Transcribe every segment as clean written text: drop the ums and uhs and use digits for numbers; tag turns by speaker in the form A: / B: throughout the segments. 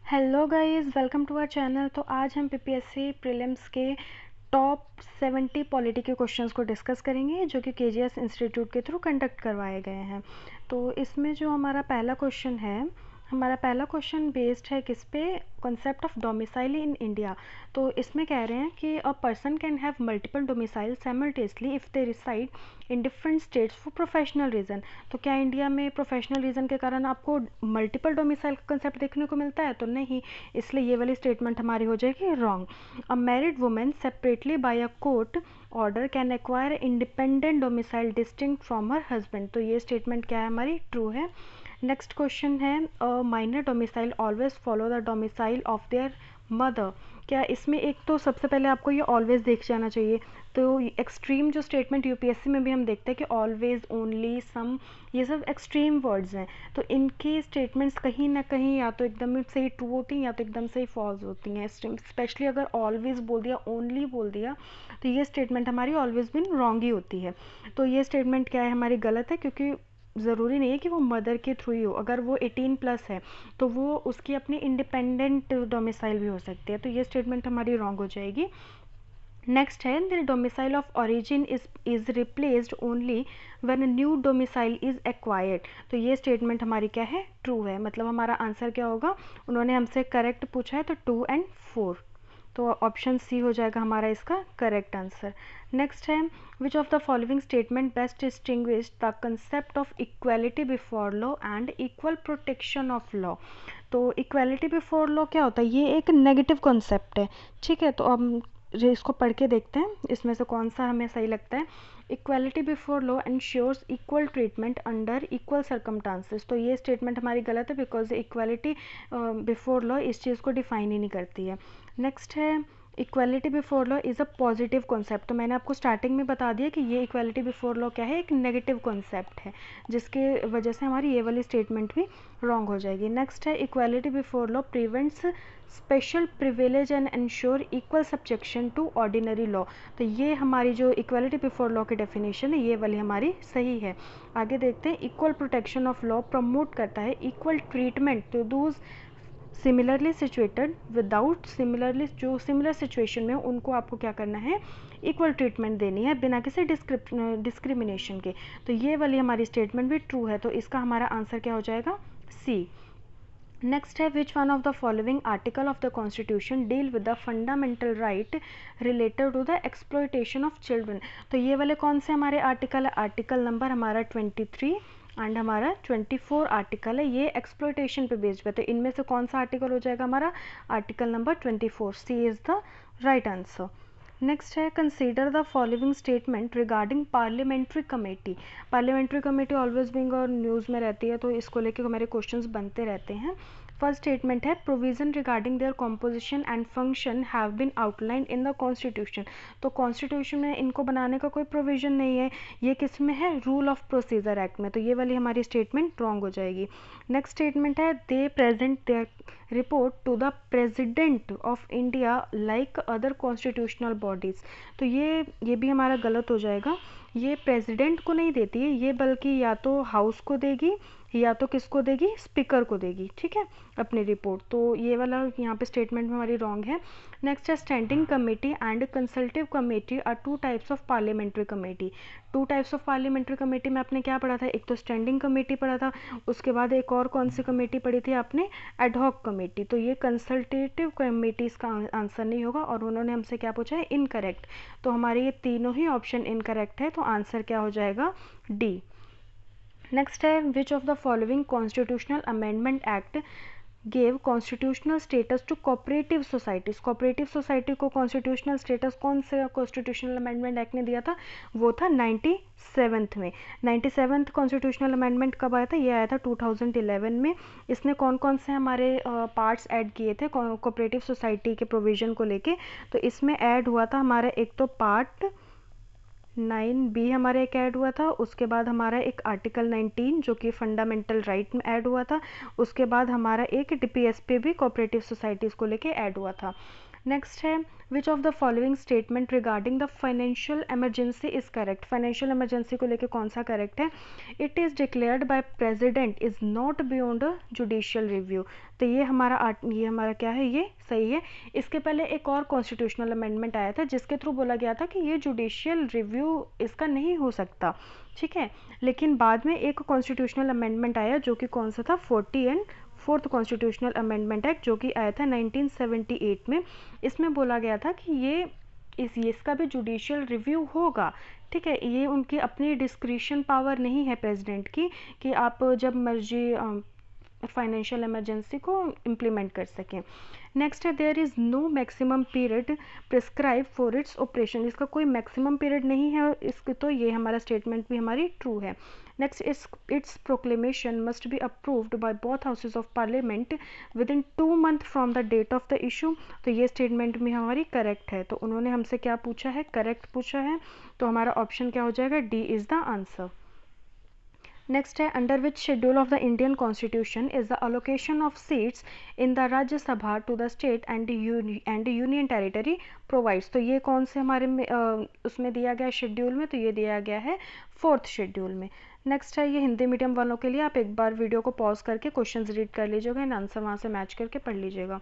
A: Hello guys, welcome to our channel. तो आज हम पीपीएससी प्रीलिम्स के टॉप 70 पॉलिटी के क्वेश्चंस को डिस्कस करेंगे जो कि केजीएस इंस्टीट्यूट के थ्रू कंडक्ट करवाए गए हैं। तो इसमें जो हमारा पहला क्वेश्चन बेस्ड है किस पे, concept of domicile in India. तो इसमें कह रहे हैं कि a person can have multiple domicile simultaneously if they reside in different states for professional reason. तो क्या इंडिया में प्रोफेशनल रीज़न के कारण आपको मल्टीपल डोमिसाइल का कंसेप्ट देखने को मिलता है? तो नहीं, इसलिए ये वाली स्टेटमेंट हमारी हो जाएगी wrong. A married women separately by a court order can acquire independent domicile distinct from her husband. तो ये स्टेटमेंट क्या है, हमारी ट्रू है। नेक्स्ट क्वेश्चन है, a minor domicile always follow the domicile of their mother. क्या इसमें एक तो सबसे पहले आपको ये ऑलवेज देख जाना चाहिए। तो एक्सट्रीम जो स्टेटमेंट यूपीएससी में भी हम देखते हैं कि ऑलवेज, ओनली, सम, ये सब एक्सट्रीम वर्ड्स हैं। तो इनकी स्टेटमेंट्स कहीं ना कहीं या तो एकदम सही ट्रू होती हैं या तो एकदम सही फॉल्स होती हैं। स्पेशली अगर ऑलवेज बोल दिया, ओनली बोल दिया, तो ये स्टेटमेंट हमारी ऑलवेज बिन रॉन्ग ही होती है। तो ये स्टेटमेंट क्या है, हमारी गलत है, क्योंकि ज़रूरी नहीं है कि वो मदर के थ्रू ही हो। अगर वो 18+ है तो वो उसकी अपनी इंडिपेंडेंट डोमिसाइल भी हो सकती है। तो ये स्टेटमेंट हमारी रॉन्ग हो जाएगी। नेक्स्ट है, the domicile of origin is replaced only when a new domicile is acquired. तो ये स्टेटमेंट हमारी क्या है, ट्रू है। मतलब हमारा आंसर क्या होगा, उन्होंने हमसे करेक्ट पूछा है तो 2 और 4। तो ऑप्शन सी हो जाएगा हमारा इसका करेक्ट आंसर। नेक्स्ट है, which of the following statement best distinguish the concept of equality before law and equal protection of law. तो इक्वालिटी बिफोर लॉ क्या होता है, ये एक नेगेटिव कॉन्सेप्ट है। ठीक है, तो अब इसको पढ़ के देखते हैं इसमें से कौन सा हमें सही लगता है। Equality before law ensures equal treatment under equal circumstances. तो ये स्टेटमेंट हमारी गलत है, बिकॉज इक्वालिटी बिफोर लॉ इस चीज़ को डिफाइन ही नहीं करती है। नेक्स्ट है, equality before law is a positive concept. तो मैंने आपको स्टार्टिंग में बता दिया कि ये इक्वालिटी बिफोर लॉ क्या है, एक नेगेटिव कॉन्सेप्ट है, जिसके वजह से हमारी ये वाली स्टेटमेंट भी रॉन्ग हो जाएगी। नेक्स्ट है, equality before law prevents special privilege and ensure equal subjection to ordinary law. तो ये हमारी जो इक्वालिटी बिफोर लॉ की डेफिनेशन है, ये वाली हमारी सही है। आगे देखते हैं, equal protection of law promote करता है equal treatment to those similarly situated without similarly, जो सिमिलर सिचुएशन में उनको आपको क्या करना है, इक्वल ट्रीटमेंट देनी है बिना किसी डिस्क्रिमिनेशन के। तो ये वाली हमारी स्टेटमेंट भी ट्रू है। तो इसका हमारा आंसर क्या हो जाएगा, सी। नेक्स्ट है, which one of the following article of the constitution deal with the fundamental right related to the exploitation of children. तो ये वाले कौन से हमारे आर्टिकल है, आर्टिकल नंबर हमारा 23 एंड हमारा 24 आर्टिकल है, ये एक्सप्लॉयटेशन पे बेस्ड है। तो इनमें से कौन सा आर्टिकल हो जाएगा हमारा, article number 24, C is the right answer. Next है, consider the following statement regarding parliamentary committee. Parliamentary committee always being और न्यूज़ में रहती है, तो इसको लेके हमारे क्वेश्चंस बनते रहते हैं। फर्स्ट स्टेटमेंट है, provision regarding their composition and function have been outlined in the constitution. तो कॉन्स्टिट्यूशन में इनको बनाने का कोई प्रोविजन नहीं है, ये किस में है, रूल ऑफ प्रोसीजर एक्ट में। तो ये वाली हमारी स्टेटमेंट रॉन्ग हो जाएगी। नेक्स्ट स्टेटमेंट है, they present their report to the president of India like other constitutional bodies. तो ये भी हमारा गलत हो जाएगा। ये प्रेसिडेंट को नहीं देती है ये, बल्कि या तो हाउस को देगी या तो किसको देगी, स्पीकर को देगी, ठीक है, अपनी रिपोर्ट। तो ये वाला यहाँ पे स्टेटमेंट में हमारी रॉन्ग है। नेक्स्ट है, standing committee and consultative committee are two types of parliamentary committee. Two types of parliamentary committee में आपने क्या पढ़ा था, एक तो स्टैंडिंग कमेटी पढ़ा था, उसके बाद एक और कौन सी कमेटी पढ़ी थी आपने, एडहॉक कमेटी। तो ये कंसल्टेटिव कमेटी इसका आंसर नहीं होगा, और उन्होंने हमसे क्या पूछा है, इनकरेक्ट। तो हमारे ये तीनों ही ऑप्शन इनकरेक्ट है, तो आंसर क्या हो जाएगा, डी। नेक्स्ट है, which of the following constitutional amendment act gave constitutional status to cooperative societies. Cooperative society को कॉन्स्टिट्यूशनल स्टेटस कौन से कॉन्स्टिट्यूशनल अमेंडमेंट एक्ट ने दिया था, वो था 97th में। 97th कॉन्स्टिट्यूशनल अमेंडमेंट कब आया था, ये आया था 2011 में। इसने कौन कौन से हमारे पार्ट्स ऐड किए थे कोऑपरेटिव सोसाइटी के प्रोविज़न को लेके। तो इसमें ऐड हुआ था हमारा एक तो पार्ट 9B हमारा एक ऐड हुआ था, उसके बाद हमारा एक आर्टिकल 19 जो कि फंडामेंटल राइट में ऐड हुआ था, उसके बाद हमारा एक DPS पे भी कोऑपरेटिव सोसाइटीज़ को लेके ऐड हुआ था। नेक्स्ट है which of the following statement regarding the financial emergency is correct, financial emergency को लेकर कौन सा करेक्ट है। It is declared by president is not beyond judicial review, तो ये हमारा क्या है, ये सही है। इसके पहले एक और कॉन्स्टिट्यूशनल अमेंडमेंट आया था जिसके थ्रू बोला गया था कि ये जुडिशियल रिव्यू इसका नहीं हो सकता, ठीक है। लेकिन बाद में एक कॉन्स्टिट्यूशनल अमेंडमेंट आया जो कि कौन सा था, 44th कॉन्स्टिट्यूशनल अमेंडमेंट एक्ट, जो कि आया था 1978 में। इसमें बोला गया था कि इसका भी जुडिशियल रिव्यू होगा, ठीक है। ये उनकी अपनी डिस्क्रिशन पावर नहीं है प्रेसिडेंट की कि आप जब मर्जी फाइनेंशियल इमरजेंसी को इम्प्लीमेंट कर सकें। नेक्स्ट है there is no maximum period prescribe for its operation, इसका कोई मैक्सिमम पीरियड नहीं है इसकी, तो ये हमारा स्टेटमेंट भी हमारी ट्रू है। Next its proclamation must be approved by both houses of parliament within 2 months from the date of the issue, तो ये स्टेटमेंट भी हमारी करेक्ट है। तो उन्होंने हमसे क्या पूछा है, करेक्ट पूछा है, तो हमारा ऑप्शन क्या हो जाएगा, D is the answer. Next है under which schedule of the Indian constitution is the allocation of seats in the Rajya Sabha to the state and union territory provides, तो ये कौन से हमारे में उसमें दिया गया शेड्यूल में, तो ये दिया गया है 4th शेड्यूल में। नेक्स्ट है ये हिंदी मीडियम वालों के लिए, आप एक बार वीडियो को पॉज करके क्वेश्चंस रीड कर लीजिएगा एंड आंसर वहाँ से मैच करके पढ़ लीजिएगा।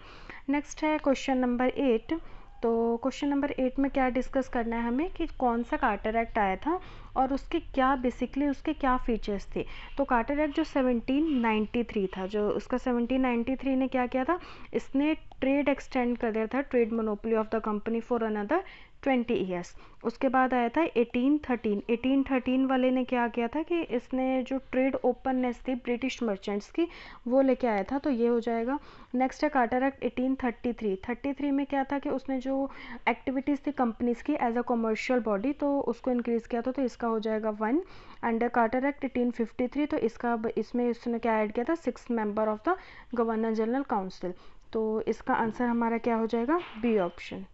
A: नेक्स्ट है क्वेश्चन नंबर 8, तो क्वेश्चन नंबर 8 में क्या डिस्कस करना है हमें कि कौन सा कार्टर एक्ट आया था और उसके क्या बेसिकली उसके क्या फीचर्स थे। तो कार्टर एक्ट जो 1793 था, जो उसका 1793 ने क्या किया था, इसने ट्रेड एक्सटेंड कर दिया था, trade monopoly of the company for another 20 years. उसके बाद आया था 1813 वाले ने क्या किया था कि इसने जो ट्रेड ओपननेस थी ब्रिटिश मर्चेंट्स की वो लेके आया था, तो ये हो जाएगा। नेक्स्ट है कार्टर एक्ट 1833 में क्या था कि उसने जो एक्टिविटीज़ थी कंपनीज की एज अ कमर्शियल बॉडी, तो उसको इंक्रीज़ किया था, तो इसका हो जाएगा 1। अंडर कार्टर एक्ट 1853 तो इसमें इसने क्या ऐड किया था, 6 member of the governor general council, तो इसका आंसर हमारा क्या हो जाएगा, बी ऑप्शन।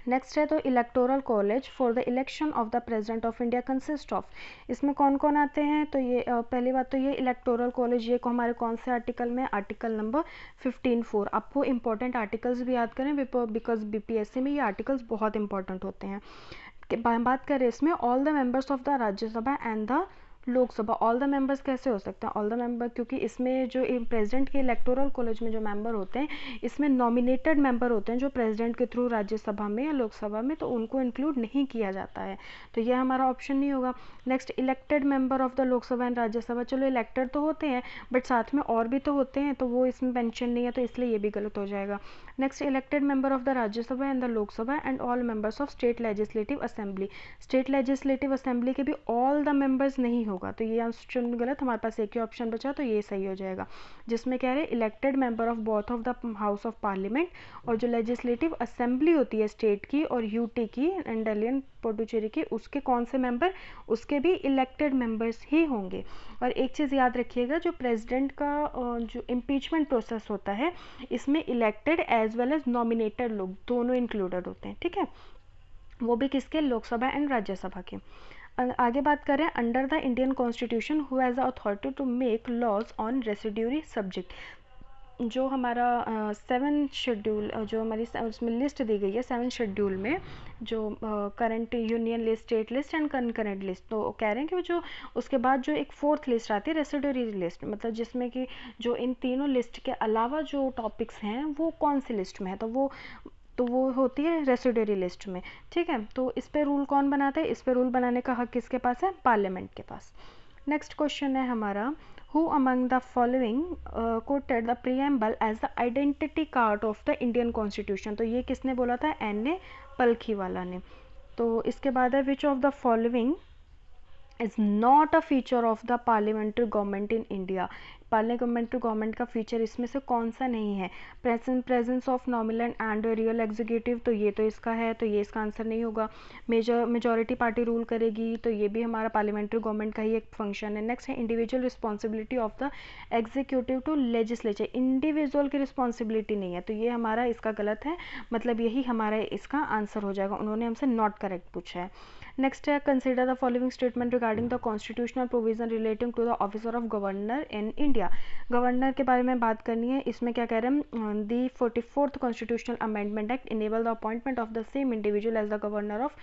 A: नेक्स्ट है तो electoral college for the election of the president of India consist of, इसमें कौन कौन आते हैं, तो ये पहली बात तो ये इलेक्टोरल कॉलेज ये को हमारे कौन से आर्टिकल में, आर्टिकल नंबर 15(4), आपको इंपॉर्टेंट आर्टिकल्स भी याद करें बिकॉज बीपीएससी में ये आर्टिकल्स बहुत इंपॉर्टेंट होते हैं। बात करें इसमें all the members of the Rajya Sabha and the Lok Sabha, all the members कैसे हो सकते हैं, ऑल द मेंबर क्योंकि इसमें जो प्रेसिडेंट के इलेक्टोरल कॉलेज में जो मेंबर होते हैं इसमें नॉमिनेटेड मेंबर होते हैं जो प्रेसिडेंट के थ्रू राज्यसभा में या लोकसभा में, तो उनको इंक्लूड नहीं किया जाता है, तो ये हमारा ऑप्शन नहीं होगा। Next elected member of the Lok Sabha and Rajya Sabha, चलो इलेक्टेड तो होते हैं बट साथ में और भी तो होते हैं, तो वो इसमें मेंशन नहीं है, तो इसलिए ये भी गलत हो जाएगा। Next elected member of the Rajya Sabha and the Lok Sabha and all members of state legislative assembly, state legislative assembly के भी ऑल द मेंबर्स नहीं होगा, तो ये ऑप्शन गलत, हमारे पास एक ही ऑप्शन बचा, तो ये सही हो जाएगा, जिसमें कह रहे हैं elected member of both of the house of parliament, और जो लेजिस्लेटिव असेंबली होती है स्टेट की और यूटी की इंडियन पुडुचेरी की, उसके कौन से मेंबर, उसके भी इलेक्टेड मेंबर्स ही होंगे। और एक चीज़ याद रखिएगा, जो प्रेसिडेंट का जो इम्पीचमेंट प्रोसेस होता है इसमें elected as well as nominated लोग दोनों इंक्लूडेड होते हैं, ठीक है, वो भी किसके, लोकसभा एंड राज्यसभा के। आगे बात करें under the Indian constitution who has the authority to make laws on residuary subject, जो हमारा 7 शेड्यूल जो हमारी उसमें लिस्ट दी गई है 7 शेड्यूल में, जो current union list, state list and concurrent list, तो कह रहे हैं कि वो जो उसके बाद जो एक 4th लिस्ट आती है रेसिड्यूरी लिस्ट, मतलब जिसमें कि जो इन तीनों लिस्ट के अलावा जो टॉपिक्स हैं वो कौन सी लिस्ट में है, तो वो होती है रेसिड्यूरी लिस्ट में, ठीक है। तो इस पे रूल कौन बनाता है, इस पे रूल बनाने का हक किसके पास है, पार्लियामेंट के पास। नेक्स्ट क्वेश्चन है हमारा who among the following quoted the preamble as the identity card of the Indian constitution, तो ये किसने बोला था, एन.ए. पलखीवाला ने। तो इसके बाद है which of the following is not a feature of the parliamentary government in India, parliamentary government का फीचर इसमें से कौन सा नहीं है, presence of nominal and real executive, तो ये तो इसका है, तो ये इसका आंसर नहीं होगा। मेजॉरिटी पार्टी रूल करेगी, तो ये भी हमारा पार्लियामेंट्री गवर्नमेंट का ही एक फंक्शन है। नेक्स्ट है individual responsibility of the executive to legislature, individual की रिस्पॉन्सिबिलिटी नहीं है, तो ये हमारा इसका गलत है, मतलब यही हमारा इसका आंसर हो जाएगा, उन्होंने हमसे नॉट करेक्ट पूछा है। नेक्स्ट है consider the following statement regarding the constitutional provision relating to the officer of governor in India, India. Governor के बारे में बात करनी है, इसमें क्या कह रहे हैं, the 44th constitutional amendment act enable the appointment of the same individual as the governor of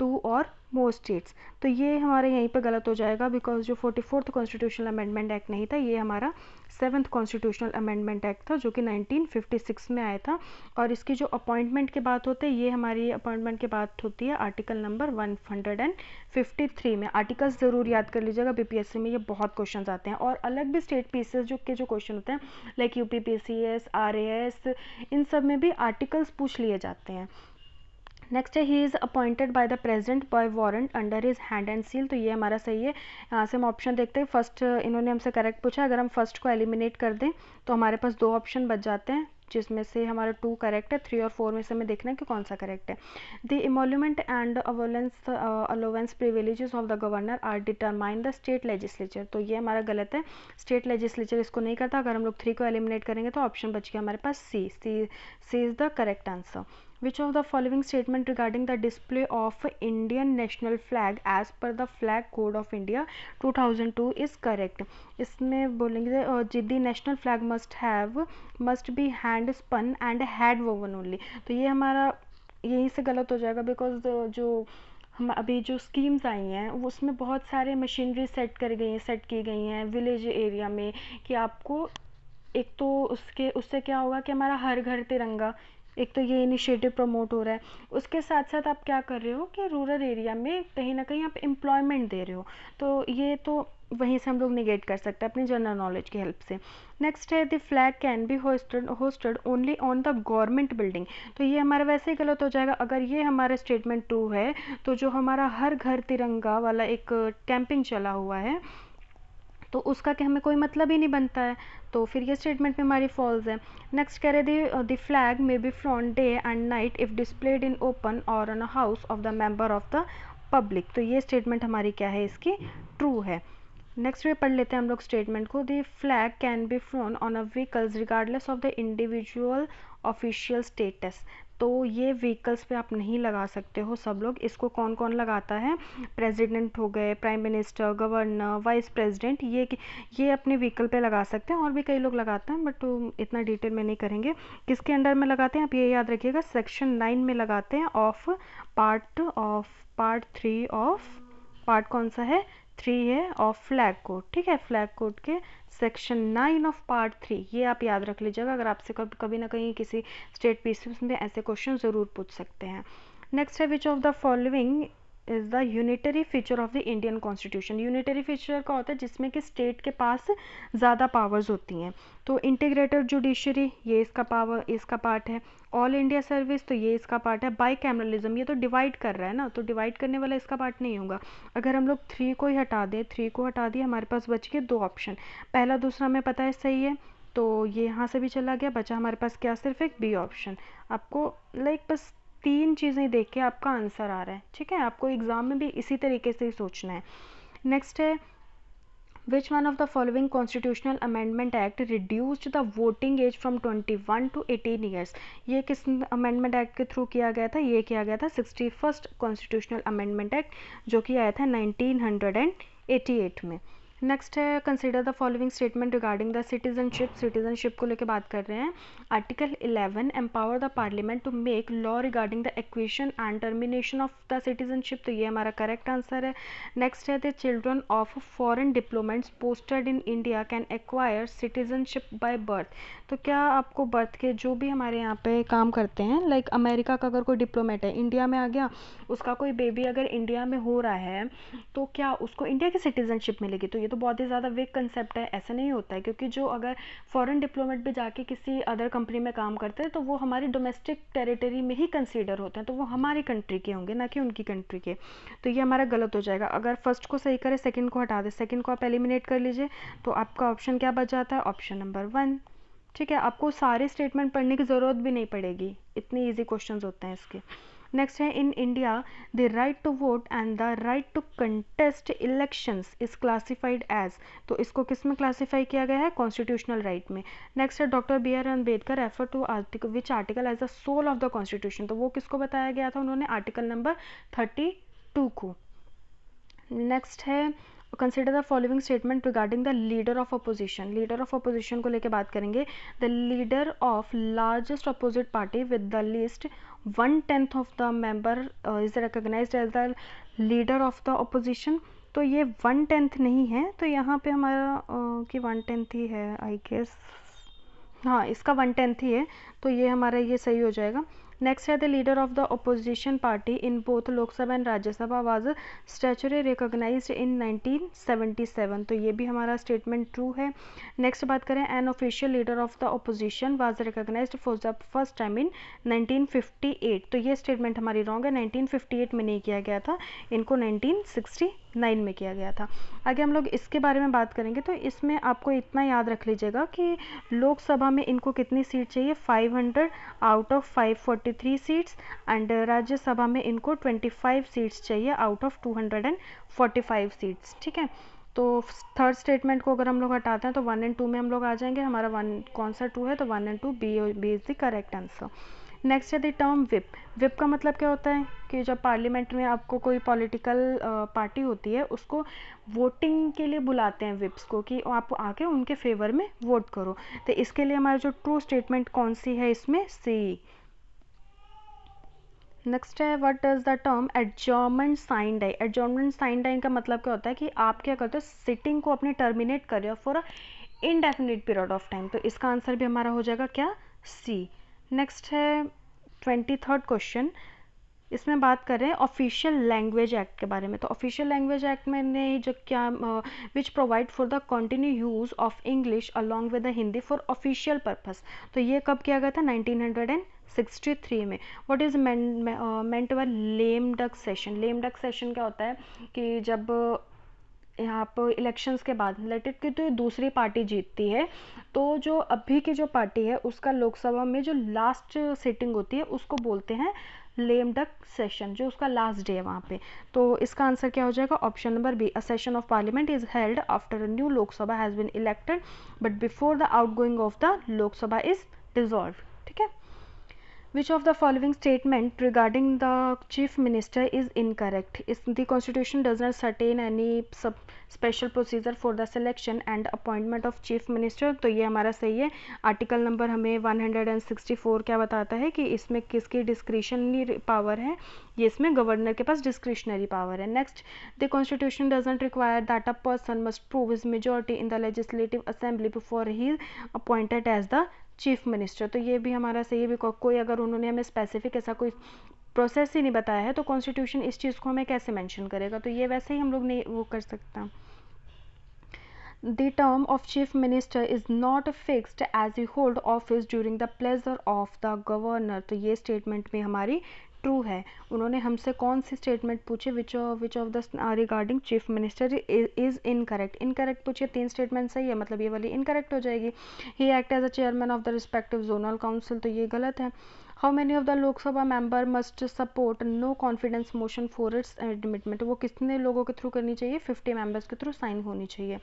A: 2 or more states. तो ये हमारे यहीं पे गलत हो जाएगा, बिकॉज जो 44th कॉन्स्टिट्यूशनल अमेंडमेंट एक्ट नहीं था, ये हमारा 7th कॉन्स्टिट्यूशनल अमेंडमेंट एक्ट था, जो कि 1956 में आया था। और इसकी जो अपॉइंटमेंट की बात होती है, ये हमारी अपॉइंटमेंट की बात होती है आर्टिकल नंबर 153 में। आर्टिकल्स ज़रूर याद कर लीजिएगा, बीपीएससी में ये बहुत क्वेश्चन आते हैं। और अलग भी स्टेट पीसेस जो क्वेश्चन होते हैं, लाइक यूपीपीसीएस, आरएएस, इन सब में भी आर्टिकल्स पूछ लिए जाते हैं। नेक्स्ट है, he is appointed by the president bye warrant under his hand and seal. तो ये हमारा सही है। यहाँ से हम ऑप्शन देखते हैं। फर्स्ट इन्होंने हमसे करेक्ट पूछा, अगर हम फर्स्ट को एलिमिनेट कर दें तो हमारे पास 2 ऑप्शन बच जाते हैं, जिसमें से हमारा 2 करेक्ट है। 3 और 4 में से हमें देखना है कि कौन सा करेक्ट है। The emolument and allowance privileges of the governor are determine the state legislature. तो ये हमारा गलत है, स्टेट लेजिस्लेचर इसको नहीं करता। अगर हम लोग 3 को एलिमिनेट करेंगे तो ऑप्शन बच गया हमारे पास C is the correct answer. Which of the following statement regarding the display of Indian national flag as per the Flag Code of India 2002 is correct? इसमें बोलेंगे the national flag must be hand spun and hand woven only। तो ये हमारा यहीं से गलत हो जाएगा, बिकॉज जो हम अभी जो स्कीम्स आई हैं उसमें बहुत सारे मशीनरी सेट की गई हैं विलेज एरिया में, कि आपको एक तो उससे क्या होगा कि हमारा हर घर तिरंगा, एक तो ये इनिशिएटिव प्रमोट हो रहा है। उसके साथ साथ आप क्या कर रहे हो कि रूरल एरिया में कहीं ना कहीं आप एम्प्लॉयमेंट दे रहे हो। तो ये तो वहीं से हम लोग निगेट कर सकते हैं अपनी जनरल नॉलेज की हेल्प से। नेक्स्ट है, the flag can be hosted only on the government building. तो ये हमारा वैसे ही गलत हो जाएगा। अगर ये हमारा स्टेटमेंट 2 है, तो जो हमारा हर घर तिरंगा वाला एक कैंपिंग चला हुआ है, तो उसका कि हमें कोई मतलब ही नहीं बनता है, तो फिर ये स्टेटमेंट में हमारी फॉल्स है। नेक्स्ट कह रहे the flag may be flown day and night if displayed in open or on a house of the member of the public. तो ये स्टेटमेंट हमारी क्या है, इसकी ट्रू है। नेक्स्ट में पढ़ लेते हैं हम लोग स्टेटमेंट को। The flag can be phloem on a vehicles regardless of the individual official status. तो ये व्हीकल्स पे आप नहीं लगा सकते हो सब लोग। इसको कौन कौन लगाता है, प्रेसिडेंट हो गए, prime minister, governor, vice president, ये अपने व्हीकल पे लगा सकते हैं। और भी कई लोग लगाते हैं, बट इतना डिटेल में नहीं करेंगे। किसके अंडर में लगाते हैं आप ये याद रखिएगा, सेक्शन 9 में लगाते हैं ऑफ पार्ट 3 ऑफ पार्ट कौन सा है, 3 है ऑफ फ्लैग कोड। ठीक है, फ्लैग कोड के सेक्शन 9 ऑफ पार्ट 3, ये आप याद रख लीजिएगा। अगर आपसे कभी ना कहीं किसी स्टेट पीसीएस में ऐसे क्वेश्चन ज़रूर पूछ सकते हैं। नेक्स्ट है, which of the following is the unitary feature of the Indian constitution. Unitary feature का होता है जिसमें कि स्टेट के पास ज़्यादा पावर्स होती हैं। तो इंटीग्रेटेड जुडिशरी, ये इसका पार्ट है। ऑल इंडिया सर्विस, तो ये इसका पार्ट है। बाई कैमरलिज्म, ये तो डिवाइड कर रहा है ना, तो डिवाइड करने वाला इसका पार्ट नहीं होगा। अगर हम लोग 3 को ही हटा दें, 3 को हटा दिए, हमारे पास बच गए 2 ऑप्शन। पहला दूसरा हमें पता है सही है, तो ये यहाँ से भी चला गया, बचा हमारे पास क्या, सिर्फ एक बी ऑप्शन। आपको बस 3 चीज़ें देख के आपका आंसर आ रहा है। ठीक है, आपको एग्जाम में भी इसी तरीके से ही सोचना है। नेक्स्ट है, Which one of the following constitutional amendment act reduced the voting age from 21 to 18 years? ये किस अमेंडमेंट एक्ट के थ्रू किया गया था, ये किया गया था 61st कॉन्स्टिट्यूशनल अमेंडमेंट एक्ट, जो कि आया था 1988 में। नेक्स्ट है, consider the following statement regarding the citizenship को लेकर बात कर रहे हैं। Article 11 empower the parliament to make law regarding the acquisition and termination of the citizenship. तो ये हमारा करेक्ट आंसर है। नेक्स्ट है, the children of foreign diplomats posted in India can acquire citizenship by birth. तो क्या आपको birth के जो भी हमारे यहाँ पे काम करते हैं, लाइक अमेरिका का अगर कोई डिप्लोमेट है, इंडिया में आ गया, उसका कोई बेबी अगर इंडिया में हो रहा है, तो क्या उसको इंडिया की सिटीजनशिप मिलेगी? तो ये तो बहुत ही ज़्यादा वेग कंसेप्ट है, ऐसा नहीं होता है। क्योंकि जो अगर फॉरेन डिप्लोमेट भी जाके किसी अदर कंपनी में काम करते हैं, तो वो हमारी डोमेस्टिक टेरिटरी में ही कंसीडर होते हैं, तो वो हमारी कंट्री के होंगे, ना कि उनकी कंट्री के। तो ये हमारा गलत हो जाएगा। अगर फर्स्ट को सही करें, सेकंड को हटा दें, सेकंड को आप एलिमिनेट कर लीजिए, तो आपका ऑप्शन क्या बच जाता है, ऑप्शन नंबर 1। ठीक है, आपको सारे स्टेटमेंट पढ़ने की ज़रूरत भी नहीं पड़ेगी, इतने ईजी क्वेश्चंस होते हैं इसके। नेक्स्ट है, in India the right to vote and the right to contest elections is classified as. तो इसको किस में क्लासीफाई किया गया है, कॉन्स्टिट्यूशनल राइट में। नेक्स्ट है, doctor BR Ambedkar refer to article which article as the soul of the constitution. तो वो किसको बताया गया था, उन्होंने आर्टिकल नंबर 32 को। नेक्स्ट है, consider the following statement regarding the leader of opposition. Leader of opposition को लेकर बात करेंगे। The leader of largest opposite party with the list 1/10 of the member is recognised as the leader of the opposition. तो ये 1/10 नहीं है, तो यहाँ पे हमारा कि 1/10 ही है आई गेस, हाँ इसका 1/10 ही है, तो ये हमारा ये सही हो जाएगा। नेक्स्ट है the leader of the opposition party in both Lok Sabha and Rajya Sabha was statutory recognized in 1977, तो ये भी हमारा स्टेटमेंट ट्रू है। नेक्स्ट बात करें, an official leader of the opposition was recognised for the first time in 1958, तो ये स्टेटमेंट हमारी रॉन्ग है। 1958 में नहीं किया गया था, इनको 1969 में किया गया था। आगे हम लोग इसके बारे में बात करेंगे, तो इसमें आपको इतना याद रख लीजिएगा कि लोकसभा में इनको कितनी सीट चाहिए, 500 out of 543 seats, and Rajya Sabha में इनको 25 सीट्स चाहिए आउट ऑफ 245 सीट्स। ठीक है, तो थर्ड स्टेटमेंट को अगर हम लोग हटाते हैं तो 1 और 2 में हम लोग आ जाएंगे। हमारा 1 कौन सा ट्रू है, तो 1 और 2 B is the correct answer. Next है द टर्म विप। विप का मतलब क्या होता है कि जब पार्लियामेंट में आपको कोई पॉलिटिकल पार्टी होती है उसको वोटिंग के लिए बुलाते हैं विप्स को, कि आप आके उनके फेवर में वोट करो। तो इसके लिए हमारा जो ट्रू स्टेटमेंट कौन सी है इसमें, सी। नेक्स्ट है what does the term adjournment sine die. Adjournment sine die का मतलब क्या होता है कि आप क्या करते हो, सिटिंग को अपनी टर्मिनेट कर रहे हो for a indefinite period of time, तो इसका आंसर भी हमारा हो जाएगा क्या, सी। नेक्स्ट है 23rd क्वेश्चन, इसमें बात कर रहे हैं ऑफिशियल लैंग्वेज एक्ट के बारे में। तो ऑफिशियल लैंग्वेज एक्ट में ने जो क्या which provide for the continue use of English along with the Hindi for official purpose, तो ये कब किया गया था, 1963 में। What is meant by lame duck session. Lame duck session क्या होता है कि जब यहाँ पर इलेक्शंस के बाद लेट इट कि तो दूसरी पार्टी जीतती है, तो जो अभी की जो पार्टी है उसका लोकसभा में जो लास्ट सिटिंग होती है उसको बोलते हैं लेम डक सेशन, जो उसका लास्ट डे है वहाँ पे। तो इसका आंसर क्या हो जाएगा, option number B. A session of parliament is held after a new Lok Sabha has been elected but before the outgoing of the Lok Sabha is dissolve. ठीक है, Which of the following statement regarding the chief minister is incorrect? Is the constitution does not certain any special procedure for the selection and appointment of chief minister, तो ये हमारा सही है। Article number हमें 164 क्या बताता है कि इसमें किसकी डिस्क्रिशनरी पावर है, ये इसमें गवर्नर के पास डिस्क्रिशनरी पावर है। Next, the constitution does not require that a person must prove his majority in the legislative assembly before he is appointed as the chief minister, तो ये भी हमारा सही है। भी कोई अगर उन्होंने हमें स्पेसिफिक ऐसा कोई प्रोसेस ही नहीं बताया है तो कॉन्स्टिट्यूशन इस चीज़ को हमें कैसे मेंशन करेगा, तो ये वैसे ही हम लोग नहीं वो कर सकता। The term of chief minister is not fixed as he hold office during the pleasure of the governor, तो ये स्टेटमेंट में हमारी ट्रू है। उन्होंने हमसे कौन सी स्टेटमेंट पूछी, विच of the regarding chief minister is incorrect. Incorrect पूछिए, 3 स्टेटमेंट सही है, मतलब ये वाली इनकरेक्ट हो जाएगी। He act as a chairman of the respective zonal council, तो ये गलत है। How many of the Lok Sabha member must support no confidence motion for its admitment, वो कितने लोगों के थ्रू करनी चाहिए, 50 मेंबर्स के थ्रू साइन होनी चाहिए।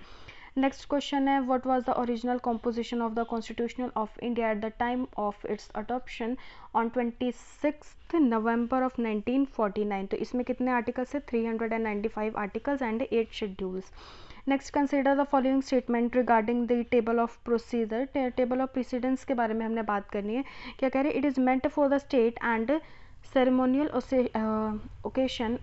A: नेक्स्ट क्वेश्चन है what was the original composition of the constitution of India at the time of its adoption on 26 November of 1949, तो इसमें कितने आर्टिकल्स है, 395 articles and 8 schedules. Next, consider the following statement regarding the table of procedure. Table of precedence के बारे में हमने बात करनी है। क्या कह रहे हैं, it is meant for the state and ceremonial occasion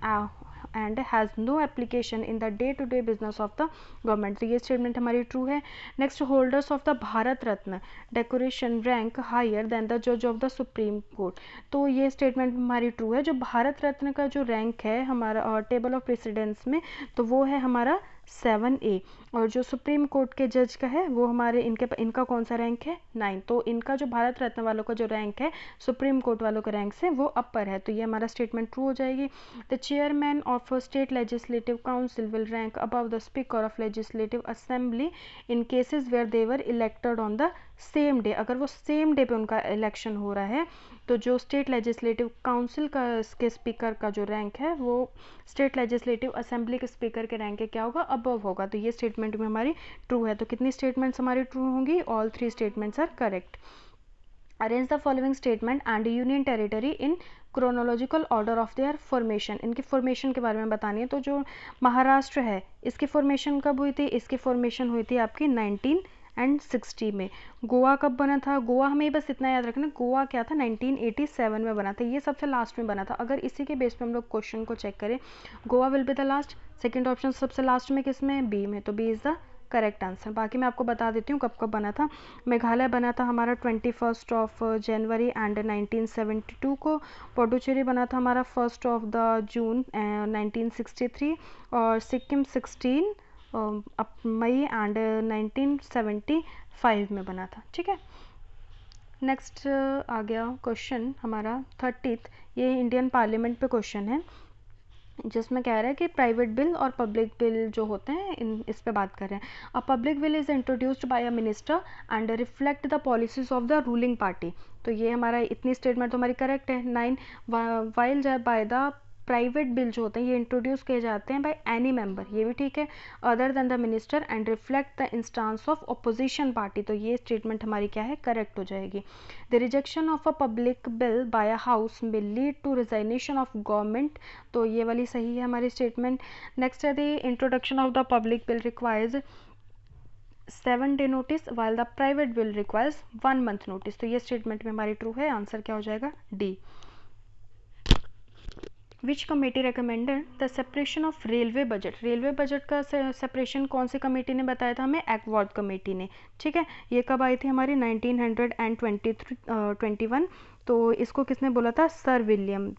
A: and has no application in the day to day business of the government, तो ये स्टेटमेंट हमारी ट्रू है। Next, holders of the Bharat Ratna decoration rank higher than the जज of the supreme court, तो ये statement हमारी true है। जो भारत रत्न का जो रैंक है हमारा टेबल ऑफ प्रेसिडेंस में, तो वो है हमारा 7A, और जो सुप्रीम कोर्ट के जज का है वो हमारे इनका कौन सा रैंक है, 9, तो इनका जो भारत रत्न वालों का जो रैंक है सुप्रीम कोर्ट वालों के रैंक से वो अपर है, तो ये हमारा स्टेटमेंट ट्रू हो जाएगी। The chairman of state legislative council will rank above the speaker of legislative assembly in cases where they were elected on the same day, अगर वो सेम डे पे उनका इलेक्शन हो रहा है तो जो स्टेट लेजिस्लेटिव काउंसिल का के स्पीकर का जो रैंक है वो स्टेट लेजिस्लेटिव असेंबली के स्पीकर के रैंक के क्या होगा, अबव होगा, तो ये स्टेटमेंट में हमारी ट्रू है। तो कितनी स्टेटमेंट्स हमारी ट्रू होंगी, all 3 statements are correct. Arrange the following statement and union territory in chronological order of their formation. इनकी फॉर्मेशन के बारे में बतानी है। तो जो महाराष्ट्र है इसकी फॉर्मेशन कब हुई थी? इसकी फॉर्मेशन हुई थी आपकी 1960 में। गोवा कब बना था? गोवा हमें बस इतना याद रखना, गोवा क्या था 1987 में बना था। ये सबसे लास्ट में बना था। अगर इसी के बेस पे हम लोग क्वेश्चन को चेक करें, Goa will be the last. Second option सबसे लास्ट में किस में? बी में। तो B is the correct answer. बाकी मैं आपको बता देती हूँ कब कब बना था। मेघालय बना था हमारा 21 जनवरी एंड 1972 को। पुडुचेरी बना था हमारा 1 जून 1963। और सिक्किम 16 मई एंड 1975 में बना था। ठीक है, नेक्स्ट आ गया क्वेश्चन हमारा 30th। ये इंडियन पार्लियामेंट पे क्वेश्चन है, जिसमें कह रहा है कि प्राइवेट बिल और पब्लिक बिल जो होते हैं इस पे बात कर रहे हैं। अ public bill is introduced by a minister and reflect the policies of the ruling party. तो ये हमारा इतनी स्टेटमेंट तो हमारी करेक्ट है। 9 while by the private bill जो होते हैं ये इंट्रोड्यूस किए जाते हैं बाय एनी मेंबर, ये भी ठीक है, other then the minister and reflect the instance of opposition party. तो ये स्टेटमेंट हमारी क्या है? करेक्ट हो जाएगी। The rejection of a public bill by a house may lead to resignation of government. तो ये वाली सही है हमारी स्टेटमेंट। नेक्स्ट है the introduction of the public bill requires 7 day notice while the private bill requires 1 month notice. तो ये statement में हमारी ट्रू है। आंसर क्या हो जाएगा? D. Which committee recommended the separation of railway budget? Railway budget का सेपरेशन कौन सी कमेटी ने बताया था हमें? एक्वार्ड कमेटी ने। ठीक है, ये कब आई थी हमारी? 1921। तो इसको किसने बोला था? Sir William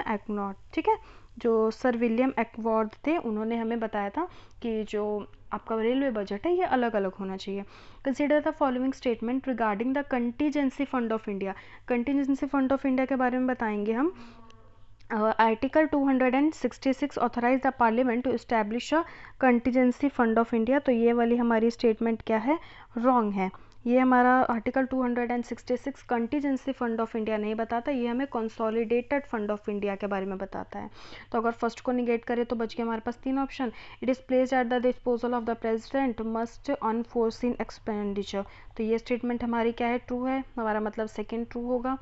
A: Acworth. ठीक है, जो सर विलियम एक्वार्ड थे उन्होंने हमें बताया था कि जो आपका रेलवे बजट है ये अलग अलग होना चाहिए। Consider the following statement regarding the contingency fund of India. Contingency fund of India के बारे में बताएंगे हम। Article 266 authorise the parliament to establish a contingency fund of India. तो ये वाली हमारी स्टेटमेंट क्या है? रॉन्ग है। ये हमारा article 266 contingency fund of India नहीं बताता, ये हमें कंसोलिडेटेड फंड ऑफ इंडिया के बारे में बताता है। तो अगर फर्स्ट को निगेट करें तो बच गया हमारे पास 3 option. It is placed at the disposal of the president must unforeseen expenditure. तो ये स्टेटमेंट हमारी क्या है? ट्रू है। हमारा मतलब सेकेंड ट्रू होगा।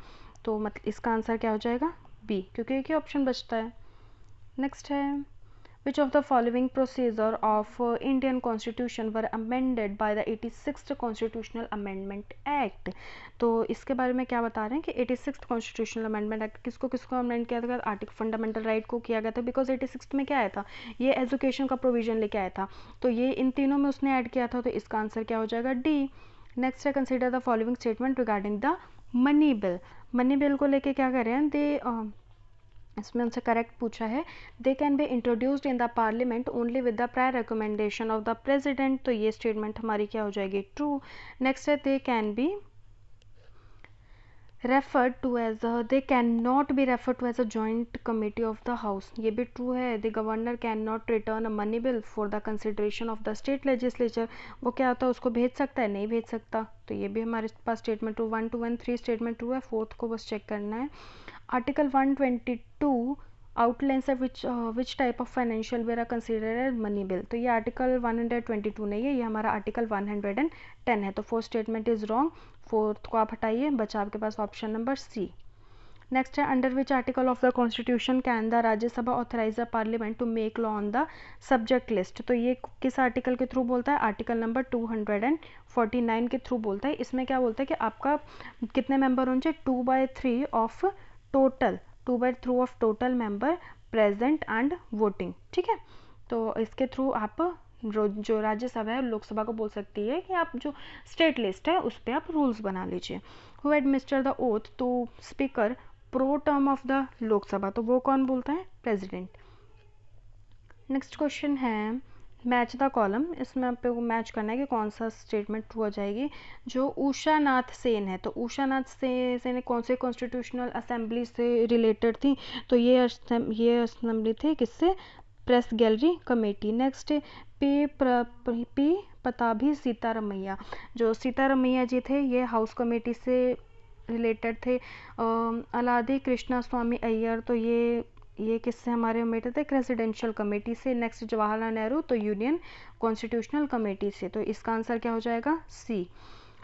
A: तो मतलब इसका आंसर क्या हो जाएगा? बी, क्योंकि एक ही ऑप्शन बचता है। नेक्स्ट है which of the following procedure of Indian constitution were amended by the 86th constitutional amendment act. तो इसके बारे में क्या बता रहे हैं कि 86th कॉन्स्टिट्यूशनल अमेंडमेंट एक्ट किसको किसको अमेंड किया था? आर्टिकल फंडामेंटल राइट को किया गया था। बिकॉज 86 में क्या आया था? ये एजुकेशन का प्रोविजन लेके आया था। तो ये इन तीनों में उसने ऐड किया था। तो इसका आंसर क्या हो जाएगा? डी। नेक्स्ट है consider the following statement regarding the money bill. Money bill को लेके क्या कर रहे हैं? इसमें उनसे करेक्ट पूछा है। They can be introduced in the parliament only with the prior recommendation of the president. तो ये स्टेटमेंट हमारी क्या हो जाएगी? ट्रू। नेक्स्ट है they can be referred to as they can not be referred to as a joint committee of the house. ये भी true है। The governor can not return a money bill for the consideration of the state legislature. वो क्या होता है? उसको भेज सकता है? नहीं भेज सकता। तो ये भी हमारे पास स्टेटमेंट ट्रू। 1 2 1 3 स्टेटमेंट ट्रू है। फोर्थ को बस चेक करना है। Article 122 outlines which type of financial where are considered as money bill. तो ये आर्टिकल 122 नहीं है, ये हमारा आर्टिकल 110 है। तो fourth statement is wrong. Fourth को आप हटाइए, बचा आपके पास ऑप्शन नंबर सी। नेक्स्ट है under which article of the constitution can the Rajya Sabha authorise the parliament to make law on the subject list. तो ये किस आर्टिकल के थ्रू बोलता है? आर्टिकल नंबर 249 के थ्रू बोलता है। इसमें क्या बोलता है कि आपका कितने मेंबर होने चाहिए? 2/3 of total, 2/3 of total member present and voting. ठीक है, तो इसके थ्रू आप जो राज्यसभा है लोकसभा को बोल सकती है कि आप जो स्टेट लिस्ट है उस पर आप रूल्स बना लीजिए। Who administer the oath to speaker pro term of the Lok Sabha. तो वो कौन बोलता है? प्रेसिडेंट। नेक्स्ट क्वेश्चन है मैच द कॉलम। इसमें आपको मैच करना है कि कौन सा स्टेटमेंट ट्रू हो जाएगी। जो उषा नाथ सेन है, तो उषा नाथ सेन कौन से कॉन्स्टिट्यूशनल असेंबली से रिलेटेड थी? तो ये असेंबली थी किससे? Press gallery committee. Next P Pattabhi Sitaramayya. जो सीतारमैया जी थे ये हाउस कमेटी से रिलेटेड थे। अलादी कृष्णा स्वामी अय्यर, तो ये किससे हमारे रिलेटेड थे? रेजिडेंशियल कमेटी से। नेक्स्ट जवाहरलाल नेहरू, तो यूनियन कॉन्स्टिट्यूशनल कमेटी से। तो इसका आंसर क्या हो जाएगा? C.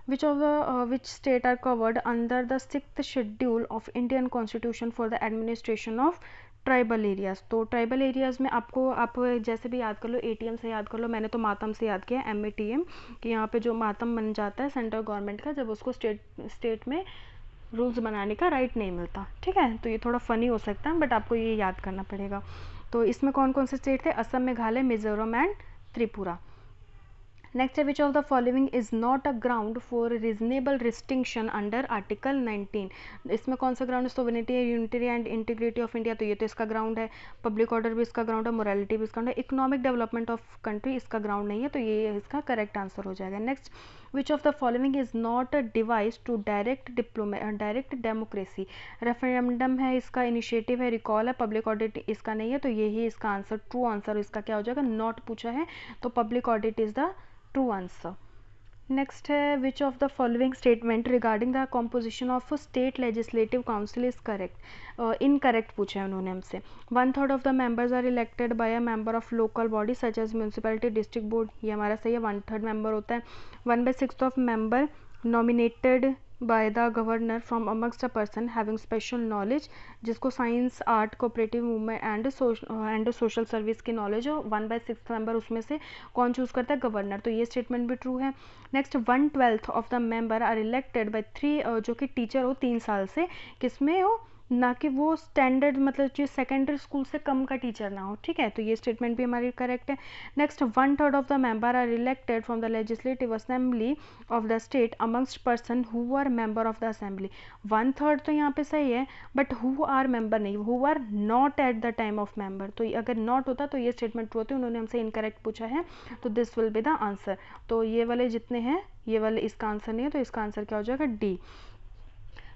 A: Which states are covered under the 6th schedule of Indian constitution for the administration of tribal areas. तो ट्राइबल एरियाज़ में आपको आप जैसे भी याद कर लो, ATM से याद कर लो, मैंने तो मातम से याद किया, MATM, कि यहाँ पे जो मातम बन जाता है सेंट्रल गवर्नमेंट का, जब उसको स्टेट में रूल्स बनाने का राइट नहीं मिलता, ठीक है। तो ये थोड़ा फ़नी हो सकता है बट आपको ये याद करना पड़ेगा। तो इसमें कौन कौन से स्टेट थे? असम, मेघालय, मिजोरम एंड त्रिपुरा। नेक्स्ट है which of the following is not a ground for reasonable restriction under article 19। इसमें कौन सा ग्राउंड है? Sovereignty, unity and integrity of India, तो ये तो इसका ग्राउंड है। पब्लिक ऑर्डर भी इसका ग्राउंड है, मोरालिटी भी इसका ग्राउंड है। इकोनॉमिक डेवलपमेंट ऑफ कंट्री इसका ग्राउंड नहीं है, तो ये इसका करेक्ट आंसर हो जाएगा। Next, which of the following is not a device to direct democracy. Referendum है इसका, इनिशिएटिव है, रिकॉल है, पब्लिक ऑडिट इसका नहीं है, तो यही इसका आंसर, ट्रू आंसर इसका क्या हो जाएगा? नॉट पूछा है तो public audit is the true answer. Next है which of the following statement regarding the composition of state legislative council is correct. Incorrect पूछा है उन्होंने हमसे। 1/3 of the members are elected by a member of local body such as municipality, district board, ये हमारा सही है, 1/3 member होता है। 1/6 of member nominated by the governor from amongst a person having special knowledge, जिसको science, art, cooperative movement and social service की knowledge हो। 1/6 member उसमें से कौन चूज करता है? गवर्नर, तो ये स्टेटमेंट भी ट्रू है। Next, 1/12 of the member are elected by 3, जो कि टीचर हो 3 साल से, किसमें हो? ना कि वो स्टैंडर्ड, मतलब जो सेकेंडरी स्कूल से कम का टीचर ना हो, ठीक है। तो ये स्टेटमेंट भी हमारी करेक्ट है। Next, 1/3 of the member are elected from the legislative assembly of the state amongst person who are member of the assembly. 1/3 तो यहाँ पे सही है बट हु आर मेंबर नहीं, who are not at the time of member, तो अगर not होता तो ये स्टेटमेंट ट्रू होती। उन्होंने हमसे इनकरेक्ट पूछा है, तो this will be the answer. तो ये वाले जितने हैं, ये वाले इसका आंसर नहीं है, तो इसका आंसर क्या हो जाएगा? D.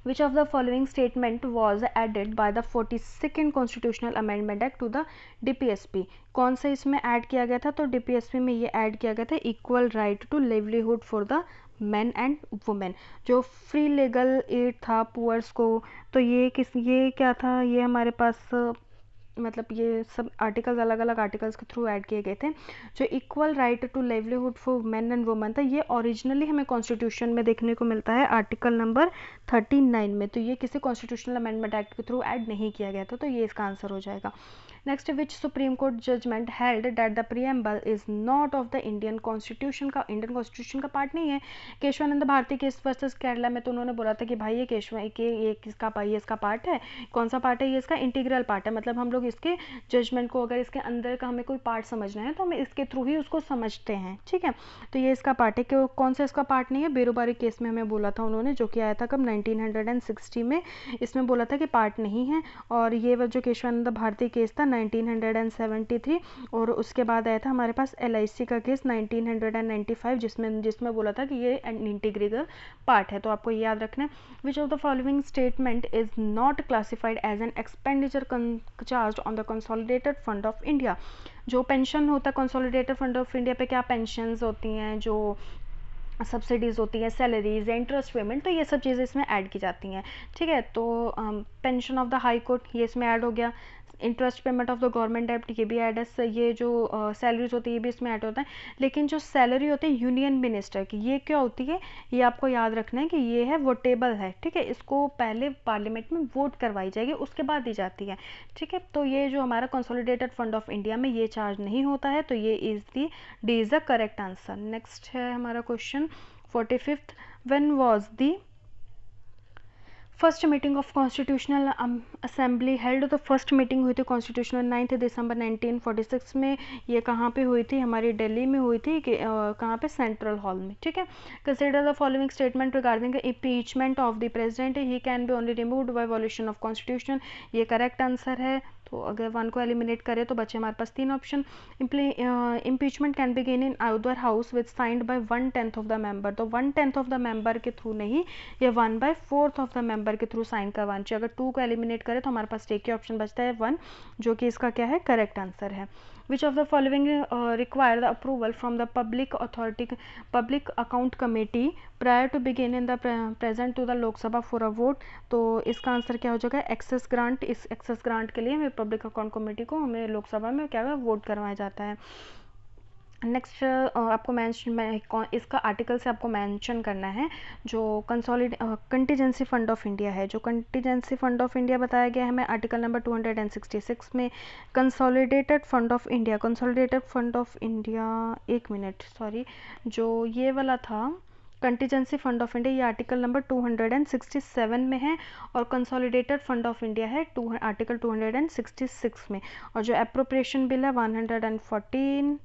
A: Which of the following statement was added by the 42nd Constitutional Amendment Act to the DPSP? कौन सा इसमें ऐड किया गया था? तो DPSP में ये ऐड किया गया था equal right to livelihood for the man and women. जो फ्री लीगल एड था पुअर्स को, तो ये क्या था? ये हमारे पास मतलब ये सब आर्टिकल्स अलग अलग आर्टिकल्स के थ्रू ऐड किए गए थे। जो equal right to livelihood for man and women था, ये ओरिजिनली हमें कॉन्स्टिट्यूशन में देखने को मिलता है आर्टिकल नंबर 39 में, तो ये किसी कॉन्स्टिट्यूशनल अमेंडमेंट एक्ट के थ्रू ऐड नहीं किया गया था, तो ये इसका आंसर हो जाएगा। Next, which supreme court judgment held that the preamble is not of the Indian constitution का, इंडियन कॉन्स्टिट्यूशन का पार्ट नहीं है। केशवानंद भारती केस वर्सेस केरला में तो उन्होंने बोला था कि भाई ये ये किसका पार्ट, ये इसका पार्ट है। कौन सा पार्ट है? ये इसका इंटीग्रल पार्ट है, मतलब हम लोग इसके जजमेंट को, अगर इसके अंदर का हमें कोई पार्ट समझना है तो हमें इसके थ्रू ही उसको समझते हैं, ठीक है। तो ये इसका पार्ट है। कि कौन सा इसका पार्ट नहीं है? बेरोबारी केस में हमें बोला था उन्होंने, जो कि आया था कब? 1960 में। इसमें बोला था कि पार्ट नहीं है। और ये जो केशवानंद भारती केस था 1973, और उसके बाद आया था हमारे पास LIC का केस 1995, जिसमें बोला था कि ये इंटीग्रल पार्ट है। तो आपको ये याद रखना है। Which of the following statement is not classified as an expenditure charge on the consolidated fund of India. जो पेंशन होता है कंसोलिडेटेड फंड ऑफ इंडिया पे, क्या पेंशंस होती हैं, जो सब्सिडीज़ होती हैं, सैलरीज, इंटरेस्ट पेमेंट, तो ये सब चीज़ें इसमें ऐड की जाती हैं, ठीक है। तो pension of the high court ये इसमें ऐड हो गया। Interest payment of the government डेब्ट ये भी ऐड है। ये जो सैलरीज होती है ये भी इसमें ऐड होता है। लेकिन जो सैलरी होती है यूनियन मिनिस्टर की, ये क्या होती है? ये आपको याद रखना है कि ये है वोटेबल है, ठीक है। इसको पहले पार्लियामेंट में वोट करवाई जाएगी, उसके बाद दी जाती है, ठीक है। तो ये जो हमारा कंसोलिडेटेड फंड ऑफ इंडिया में ये चार्ज नहीं होता है, तो ये D is the correct answer. Next है हमारा question 45th। When was the first meeting of constitutional assembly held? तो फर्स्ट मीटिंग हुई थी कॉन्स्टिट्यूशनल 9 दिसंबर 1946 में। ये कहाँ पे हुई थी? हमारी दिल्ली में हुई थी। कि कहाँ पे? सेंट्रल हॉल में, ठीक है। Consider the following statement regarding impeachment of the president, he can be only removed by violation of constitution, ये करेक्ट आंसर है। तो अगर वन को एलिमिनेट करें तो बचे हमारे पास 3 option. Impeachment can be gain in other house with signed by 1/10 of the member, तो 1/10 ऑफ द मेंबर के थ्रू नहीं, ये 1/4 ऑफ द मेंबर के थ्रू साइन करवाना चाहिए। अगर 2 को एलिमिनेट करें तो हमारे पास एक ही ऑप्शन बचता है 1, जो कि इसका क्या है? करेक्ट आंसर है। Which of the following require the approval from the public account committee prior to begin in the present to the Lok Sabha for a vote, तो इसका आंसर क्या हो जाएगा? Excess grant. इस एक्सेस ग्रांट के लिए हमें पब्लिक अकाउंट कमेटी को हमें लोकसभा में क्या वोट करवाया जाता है। नेक्स्ट आपको इसका आर्टिकल से आपको मेंशन करना है जो कंटीजेंसी फंड ऑफ इंडिया है। जो कंटीजेंसी फंड ऑफ इंडिया बताया गया है हमें आर्टिकल नंबर 266 में। कंसोलिडेटेड फंड ऑफ इंडिया, एक मिनट सॉरी, जो ये वाला था कंटीजेंसी फंड ऑफ इंडिया, ये आर्टिकल नंबर 267 में है और कंसोलिडेटेड फंड ऑफ इंडिया है आर्टिकल 266 में। और जो अप्रोप्रिएशन बिल है 114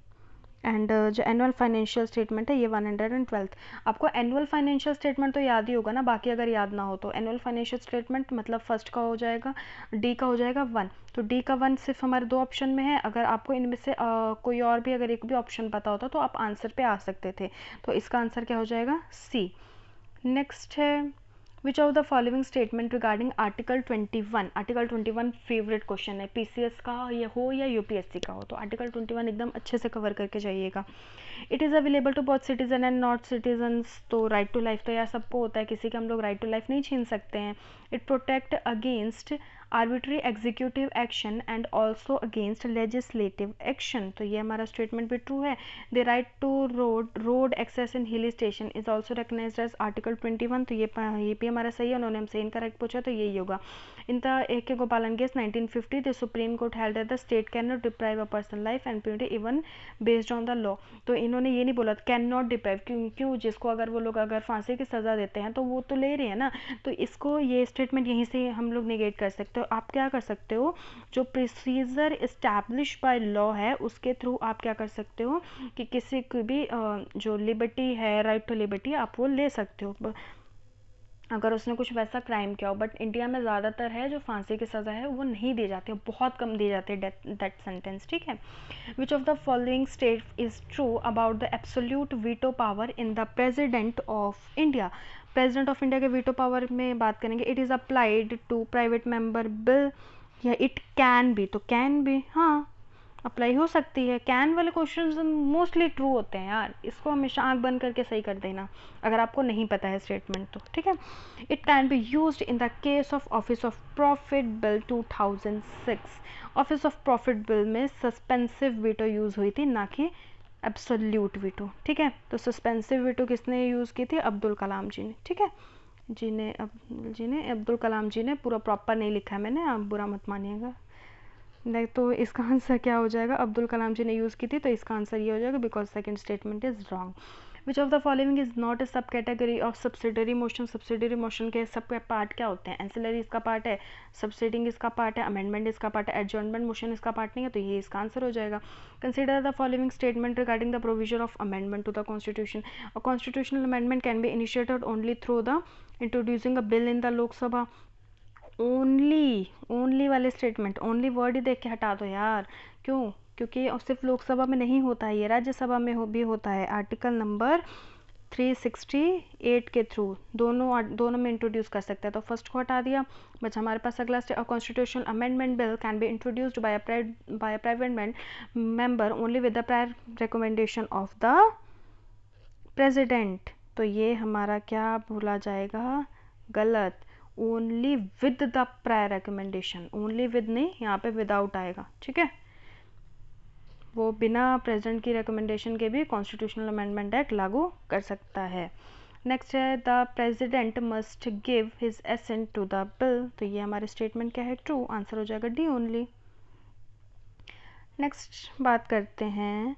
A: एंड जो एनुअल फाइनेंशियल स्टेटमेंट है ये 112। आपको एनुअल फाइनेंशियल स्टेटमेंट तो याद ही होगा ना, बाकी अगर याद ना हो तो एनुअल फाइनेंशियल स्टेटमेंट मतलब फर्स्ट का हो जाएगा, डी का हो जाएगा 1। तो डी का 1 सिर्फ हमारे 2 ऑप्शन में है। अगर आपको इनमें से कोई और भी अगर एक भी ऑप्शन पता होता तो आप आंसर पे आ सकते थे। तो इसका आंसर क्या हो जाएगा, सी। नेक्स्ट है which of the following statement regarding article 21। Article 21 favourite question है, पीसीएस का ये हो या यूपीएससी का हो, तो आर्टिकल 21 एकदम अच्छे से कवर करके जाइएगा। It is available to both citizen and not citizens. तो राइट टू लाइफ तो यार सबको होता है, किसी का हम लोग राइट टू लाइफ नहीं छीन सकते हैं। It protect against arbitrary executive action and also against legislative action. तो ये हमारा स्टेटमेंट भी ट्रू है। The right to road access in hilly station is also recognized as article 21। तो ये भी हमारा सही है, उन्होंने हमसे इनकरेक्ट पूछा तो यही होगा। इन द एक गोपालन case 1950 the supreme court held that the state can not deprive a person life and impunity even based on the law. तो इन्होंने ये नहीं बोला कैन नॉट डिप्राइव, क्यों जिसको अगर वो लोग अगर फांसी की सज़ा देते हैं तो वो तो ले रहे हैं ना। तो इसको ये स्टेटमेंट यहीं से हम लोग निगेट कर सकते हो। आप क्या कर सकते हो, जो प्रोसीजर इस्टेब्लिश बाय लॉ है उसके थ्रू आप क्या कर सकते हो कि किसी की भी जो लिबर्टी है, राइट टू लिबर्टी, आप वो ले सकते हो अगर उसने कुछ वैसा क्राइम किया हो। बट इंडिया में ज़्यादातर है जो फांसी की सज़ा है वो नहीं दी जाती है, बहुत कम दी जाती है डेथ सेंटेंस, ठीक है। Which of the following state is true about the absolute veto power in the president of India. President of India के वीटो पावर में बात करेंगे, it is applied to private member bill या it can be. तो can be हाँ apply हो सकती है। कैन वाले क्वेश्चंस मोस्टली ट्रू होते हैं यार, इसको हमेशा आंख बंद करके सही कर देना अगर आपको नहीं पता है स्टेटमेंट तो, ठीक है। It can be used in the case of office of profit bill 2006। Office of profit bill में सस्पेंसिव वीटो यूज़ हुई थी, ना कि एब्सोल्यूट वीटो, ठीक है। तो सस्पेंसिव वीटो किसने यूज़ की थी, अब्दुल कलाम जी ने, ठीक है। अब्दुल कलाम जी ने, पूरा प्रॉपर नहीं लिखा है मैंने, आप बुरा मत मानिएगा। नहीं तो इसका आंसर क्या हो जाएगा, अब्दुल कलाम जी ने यूज़ की थी, तो इसका आंसर ये हो जाएगा because second statement is wrong. Which of the following is not a sub category of subsidiary motion. Subsidiary motion के सब पार्ट क्या होते हैं, एंसिलरी इसका पार्ट है, सब्सिडिंग इसका पार्ट है, अमेंडमेंट इसका पार्ट है, एडजॉर्नमेंट मोशन इसका पार्ट नहीं है, तो ये इसका आंसर हो जाएगा। Consider the following statement regarding the provision of amendment to the constitution. A constitutional amendment can be initiated only through the introducing a bill in the Lok Sabha. Only वाले statement, only word ही देख के हटा दो यार, क्यों, क्योंकि सिर्फ लोकसभा में नहीं होता है, ये राज्यसभा में भी होता है। आर्टिकल नंबर 368 के थ्रू दोनों में इंट्रोड्यूस कर सकते हैं। तो फर्स्ट को हटा दिया, बस हमारे पास अगला constitutional amendment bill can be introduced by a private member only with the prior recommendation of the president. तो ये हमारा क्या बोला जाएगा, गलत। Only with the prior recommendation, only with नहीं, यहाँ पे विदाउट आएगा, ठीक है। वो बिना प्रेसिडेंट की रिकमेंडेशन के भी कॉन्स्टिट्यूशनल अमेंडमेंट एक्ट लागू कर सकता है। नेक्स्ट है the president must give his assent to the bill. तो ये हमारे स्टेटमेंट क्या है, ट्रू, आंसर हो जाएगा डी ओनली। नेक्स्ट बात करते हैं,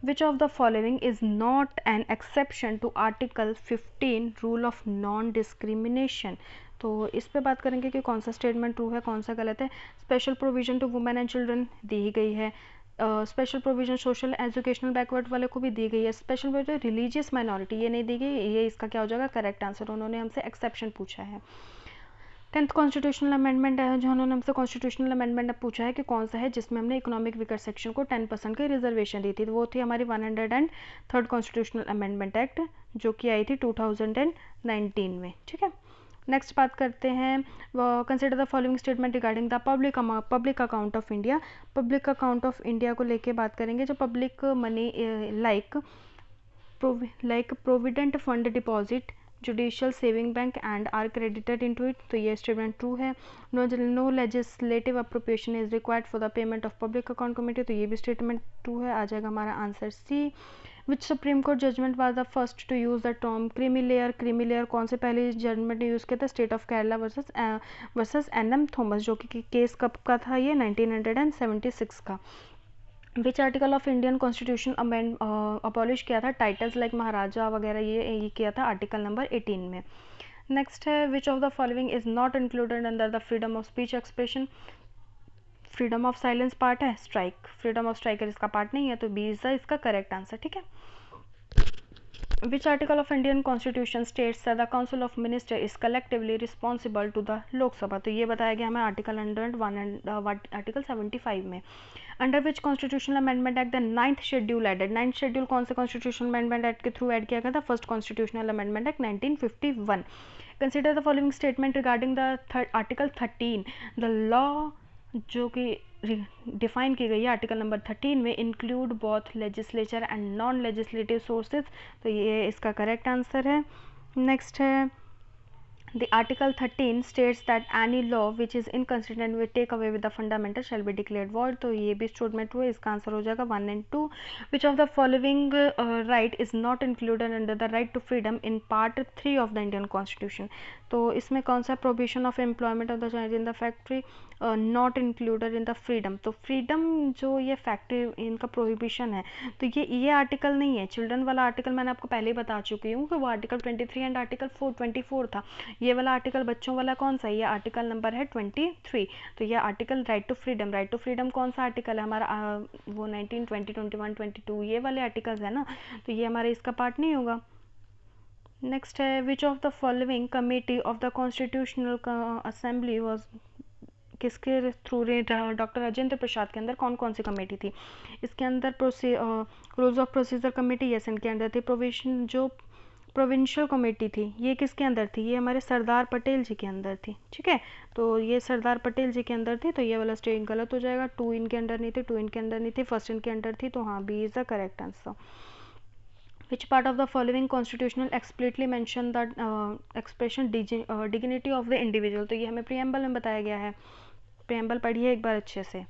A: which of the following is not an exception to article 15 rule of non discrimination. तो इस पे बात करेंगे कि कौन सा स्टेटमेंट ट्रू है कौन सा गलत है। Special provision to women and children दी गई है, special provision social educational backward वाले को भी दी गई है, स्पेशल प्रोविजन रिलीजियस माइनॉरिटी ये नहीं दी गई, ये इसका क्या हो जाएगा करेक्ट आंसर, उन्होंने हमसे एक्सेप्शन पूछा है। 10th कॉन्स्टिट्यूशनल अमेंडमेंट है जो उन्होंने हमसे कॉन्स्टिट्यूशनल अमेंडमेंट पूछा है कि कौन सा है जिसमें हमने इकोनॉमिक वीकर सेक्शन को 10% की रिजर्वेशन दी थी, तो वो थी हमारी 103rd कॉन्स्टिट्यूशनल अमेंडमेंट एक्ट जो कि आई थी 2019 में, ठीक है। नेक्स्ट बात करते हैं, consider the following statement regarding the public account of India. Public account of India को लेके बात करेंगे, जो public money like provident fund deposit, judicial saving bank and are credited into it, तो ये स्टेटमेंट ट्रू है। No legislative appropriation is required for the payment of public account committee, तो ये भी स्टेटमेंट ट्रू है। आ जाएगा हमारा answer C. Which supreme court judgment was the first to use the term creamy layer, creamy layer कौन से पहले जजमेंट ने यूज़ किया था, state of Kerala versus N M. Thomas, जो कि केस कब का था, ये 1976 का। Which article of Indian constitution amend abolish किया था, टाइटल्स लाइक महाराजा वगैरह ये किया था आर्टिकल नंबर 18 में। नेक्स्ट है which of the following is not included under the freedom of speech expression, freedom of silence part है, स्ट्राइक, फ्रीडम ऑफ स्ट्राइक इसका पार्ट नहीं है, तो बी इज द इसका करेक्ट आंसर, ठीक है। Which article of Indian Constitution states that the Council of Ministers is collectively responsible to the Lok Sabha, तो ये बताया गया हमें आर्टिकल 101 एंड आर्टिकल 75 में। Under which constitutional amendment act the 9th schedule added, 9th schedule कौन से constitutional amendment act के through add किया गया था, first constitutional amendment act 1951। Consider the following statement regarding the article 13, the law जो कि define की गई है आर्टिकल नंबर 13 में, include both legislature and non legislative sources, तो ये इसका करेक्ट आंसर है। नेक्स्ट है The Article 13 states that any law which is inconsistent with take away with the fundamental shall be declared void, तो ये भी statement हुआ, इसका आंसर हो जाएगा 1 and 2। Which of the following right is not included under the right to freedom in part 3 of the Indian Constitution, तो इसमें कौन सा provision of employment of the child in the factory not included in the freedom, तो freedom जो ये factory इनका prohibition है, तो ये आर्टिकल नहीं है। चिल्ड्रन वाला आर्टिकल मैंने आपको पहले ही बता चुकी हूँ कि वो आर्टिकल 23 एंड आर्टिकल 24 था। ये वाला आर्टिकल बच्चों वाला कौन सा है, ये आर्टिकल नंबर है 23, तो ये article right to freedom, right to freedom कौन सा आर्टिकल है हमारा, वो 19, 20, 21, 22 ये वाले आर्टिकल्स है ना, तो ये हमारे इसका पार्ट नहीं होगा। नेक्स्ट है which of the following committee of the constitutional assembly was, किसके थ्रू डॉक्टर राजेंद्र प्रसाद के अंदर कौन कौन सी कमेटी थी, इसके अंदर rules of procedure committee, yes इनके अंदर थी। प्रोविजन जो प्रोविंशियल कमेटी थी ये किसके अंदर थी, ये हमारे सरदार पटेल जी के अंदर थी, ठीक है, तो ये सरदार पटेल जी के अंदर थी, तो ये वाला स्टेट गलत हो जाएगा। 2 इनके अंदर नहीं थी, 2 इनके अंदर नहीं थी, फर्स्ट इनके अंदर थी, तो हाँ B is the correct answer. Which part of the following constitutional explicitly mention the expression dignity of the individual, तो ये हमें प्रियम्बल में बताया गया है, प्रियम्बल पढ़िए एक बार अच्छे से।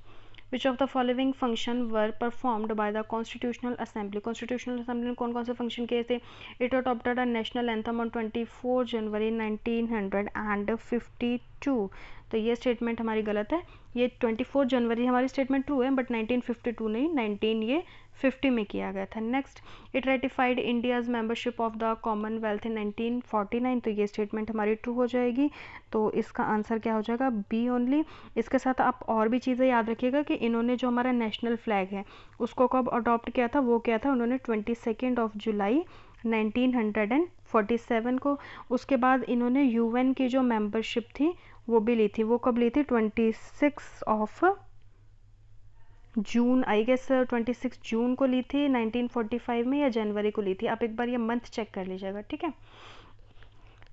A: Which of the following function were performed by the Constitutional Assembly, Constitutional Assembly ने कौन कौन से फंक्शन किए थे, it adopted a national anthem on 24 जनवरी 1952, तो ये स्टेटमेंट हमारी गलत है, ये 24 जनवरी हमारी स्टेटमेंट ट्रू है, बट 1952 नहीं, 1950 में किया गया था। Next, it ratified India's membership of the Commonwealth in 1949, तो ये स्टेटमेंट हमारी ट्रू हो जाएगी, तो इसका आंसर क्या हो जाएगा, बी ओनली। इसके साथ आप और भी चीज़ें याद रखिएगा कि इन्होंने जो हमारा नेशनल फ्लैग है उसको कब अडॉप्ट किया था, वो क्या था, उन्होंने 22 जुलाई 1947 को। उसके बाद इन्होंने यूएन की जो मेंबरशिप थी वो भी ली थी, वो कब ली थी, 26 जून, आई गेस 26 जून को ली थी 1945 में, या जनवरी को ली थी, आप एक बार ये मंथ चेक कर लीजिएगा, ठीक है।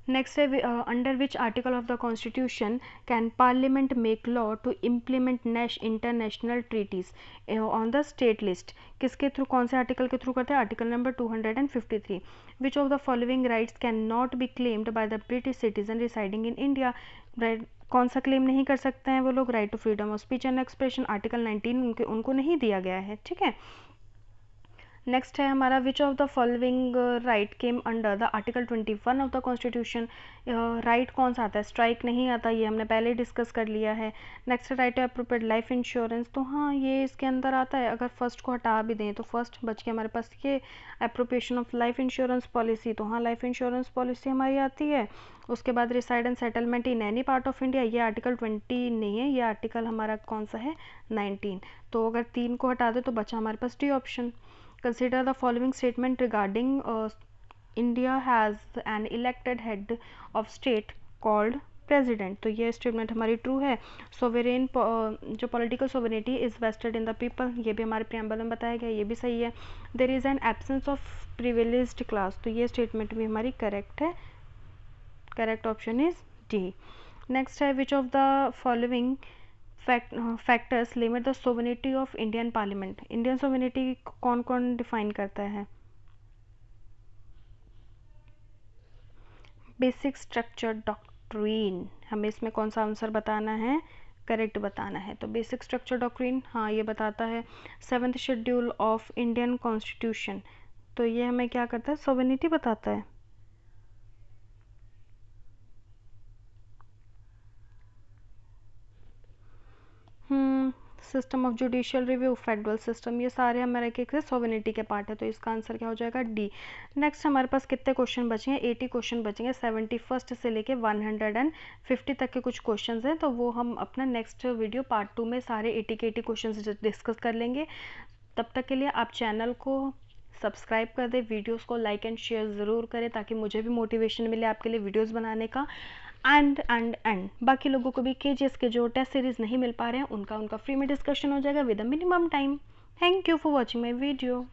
A: नेक्स्ट है under which article of the constitution can parliament make law to implement international treaties on the state list, किसके थ्रू, कौन से आर्टिकल के थ्रू करते हैं, article number 253। Which of the following rights can not be claimed by the British citizen residing in India, कौन सा claim नहीं कर सकते हैं वो लोग, right to freedom of speech and expression, article 19 उनको नहीं दिया गया है, ठीक है। नेक्स्ट है हमारा विच of the following right came under the article 21 of the constitution, right कौन सा आता है, स्ट्राइक नहीं आता, ये हमने पहले डिस्कस कर लिया है। Next right to appropriate life insurance, तो हाँ ये इसके अंदर आता है, अगर फर्स्ट को हटा भी दें तो फर्स्ट बच के हमारे पास ये appropriation of life insurance policy, तो हाँ लाइफ इंश्योरेंस पॉलिसी हमारी आती है। उसके बाद reside and settlement in any part of India, ये आर्टिकल 20 नहीं है, ये आर्टिकल हमारा कौन सा है, 19, तो अगर 3 को हटा दे तो बचा हमारे पास D option. Consider the following statement regarding India has an elected head of state called president, तो ये स्टेटमेंट हमारी ट्रू है। सोवरेन जो political sovereignty is vested in the people, ये भी हमारे प्रियम्बल में बताया गया, ये भी सही है। There is an absence of privileged class, तो ये स्टेटमेंट भी हमारी करेक्ट है, correct option is D. Next है which of the following factors limit the sovereignty of Indian parliament, Indian sovereignty कौन कौन डिफाइन करता है, बेसिक स्ट्रक्चर डॉक्ट्रिन, हमें इसमें कौन सा आंसर बताना है, करेक्ट बताना है। तो बेसिक स्ट्रक्चर डॉक्ट्रिन, हाँ ये बताता है। 7th schedule of Indian constitution, तो ये हमें क्या करता है, सॉवरेनिटी बताता है। System of judicial review, federal system, ये सारे हमारे एक से सॉवरेनिटी के पार्ट है, तो इसका आंसर क्या हो जाएगा, डी। नेक्स्ट हमारे पास कितने क्वेश्चन बचे हैं, 80 क्वेश्चन बचेंगे। 71 से लेके 150 तक के कुछ क्वेश्चन हैं, तो वो हम अपना नेक्स्ट वीडियो पार्ट 2 में सारे 80 के 80 क्वेश्चन डिस्कस कर लेंगे। तब तक के लिए आप चैनल को सब्सक्राइब कर दें, वीडियोस को लाइक एंड शेयर ज़रूर करें ताकि मुझे भी मोटिवेशन मिले आपके लिए वीडियोस बनाने का। एंड बाकी लोगों को भी केजीएस के जो टेस्ट सीरीज़ नहीं मिल पा रहे हैं उनका फ्री में डिस्कशन हो जाएगा with a minimum time. Thank you for watching my video.